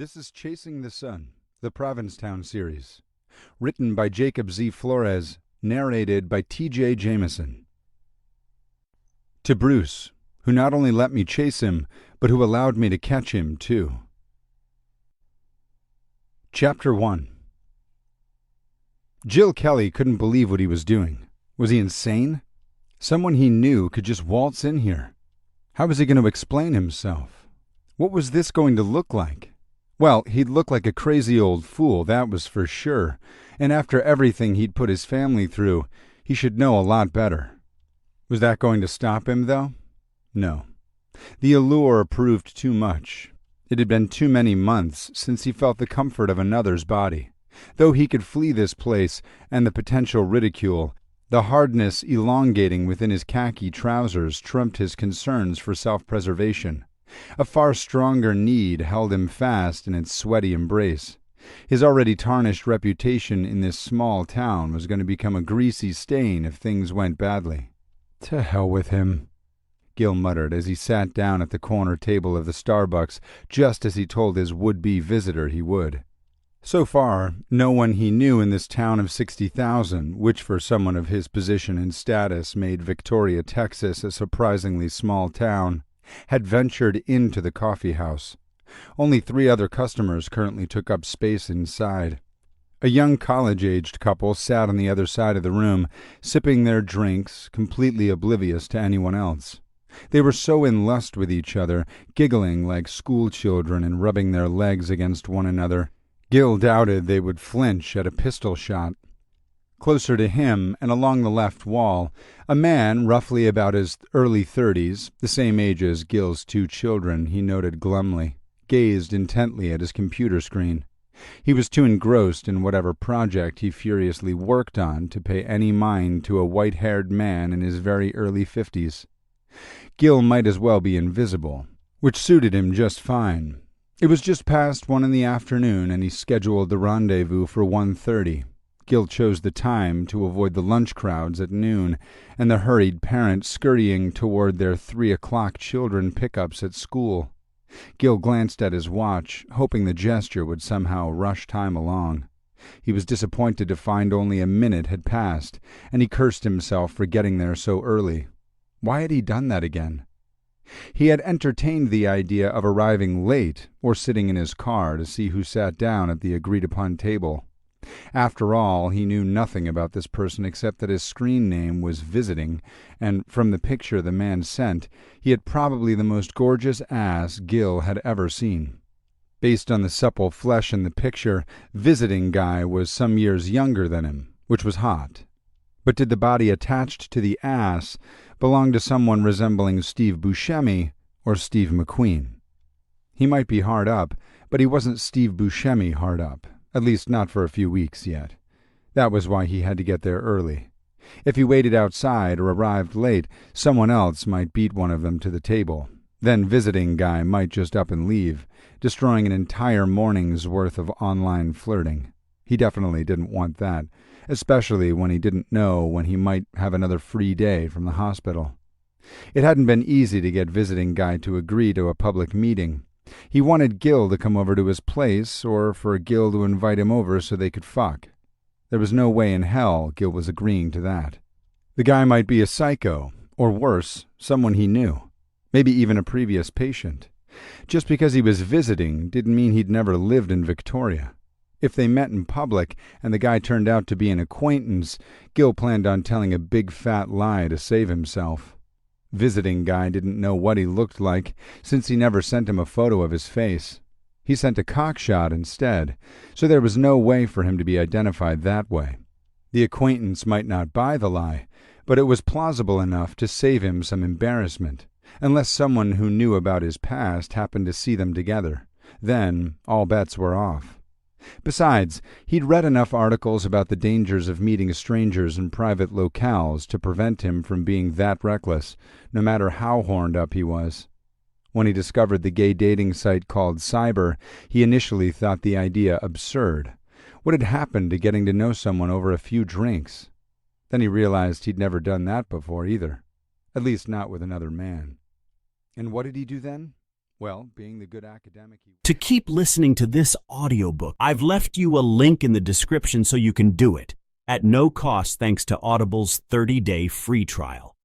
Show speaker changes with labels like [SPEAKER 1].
[SPEAKER 1] This is Chasing the Sun, the Provincetown series. Written by Jacob Z. Flores, narrated by T.J. Jameson. To Bruce, who not only let me chase him, but who allowed me to catch him, too. Chapter 1. Jill Kelly couldn't believe what he was doing. Was he insane? Someone he knew could just waltz in here. How was he going to explain himself? What was this going to look like? Well, he'd look like a crazy old fool, that was for sure, and after everything he'd put his family through, he should know a lot better. Was that going to stop him, though? No. The allure proved too much. It had been too many months since he felt the comfort of another's body. Though he could flee this place and the potential ridicule, the hardness elongating within his khaki trousers trumped his concerns for self-preservation. A far stronger need held him fast in its sweaty embrace. His already tarnished reputation in this small town was going to become a greasy stain if things went badly. To hell with him, Gil muttered as he sat down at the corner table of the Starbucks, just as he told his would-be visitor he would. So far, no one he knew in this town of 60,000, which for someone of his position and status made Victoria, Texas, a surprisingly small town, had ventured into the coffee house. Only 3 other customers currently took up space inside. A young college-aged couple sat on the other side of the room, sipping their drinks, completely oblivious to anyone else. They were so in lust with each other, giggling like school children and rubbing their legs against one another, Gil doubted they would flinch at a pistol shot. Closer to him, and along the left wall, a man roughly about his early 30s, the same age as Gil's 2 children, he noted glumly, gazed intently at his computer screen. He was too engrossed in whatever project he furiously worked on to pay any mind to a white-haired man in his very early 50s. Gil might as well be invisible, which suited him just fine. It was just past 1 in the afternoon, and he scheduled the rendezvous for 1:30. Gil chose the time to avoid the lunch crowds at noon and the hurried parents scurrying toward their 3 o'clock children pickups at school. Gil glanced at his watch, hoping the gesture would somehow rush time along. He was disappointed to find only a minute had passed, and he cursed himself for getting there so early. Why had he done that again? He had entertained the idea of arriving late or sitting in his car to see who sat down at the agreed-upon table. After all, he knew nothing about this person except that his screen name was Visiting, and from the picture the man sent, he had probably the most gorgeous ass Gil had ever seen. Based on the supple flesh in the picture, Visiting guy was some years younger than him, which was hot. But did the body attached to the ass belong to someone resembling Steve Buscemi or Steve McQueen? He might be hard up, but he wasn't Steve Buscemi hard up. At least not for a few weeks yet. That was why he had to get there early. If he waited outside or arrived late, someone else might beat one of them to the table. Then Visiting guy might just up and leave, destroying an entire morning's worth of online flirting. He definitely didn't want that, especially when he didn't know when he might have another free day from the hospital. It hadn't been easy to get Visiting guy to agree to a public meeting. He wanted Gil to come over to his place, or for Gil to invite him over so they could fuck. There was no way in hell Gil was agreeing to that. The guy might be a psycho, or worse, someone he knew. Maybe even a previous patient. Just because he was visiting didn't mean he'd never lived in Victoria. If they met in public, and the guy turned out to be an acquaintance, Gil planned on telling a big fat lie to save himself. Visiting guy didn't know what he looked like, since he never sent him a photo of his face. He sent a cockshot instead, so there was no way for him to be identified that way. The acquaintance might not buy the lie, but it was plausible enough to save him some embarrassment, unless someone who knew about his past happened to see them together. Then all bets were off. Besides, he'd read enough articles about the dangers of meeting strangers in private locales to prevent him from being that reckless, no matter how horned up he was. When he discovered the gay dating site called Cyber, he initially thought the idea absurd. What had happened to getting to know someone over a few drinks? Then he realized he'd never done that before either, at least not with another man. And what did he do then? Well, being the good academic he...
[SPEAKER 2] To keep listening to this audiobook, I've left you a link in the description so you can do it, at no cost thanks to Audible's 30-day free trial.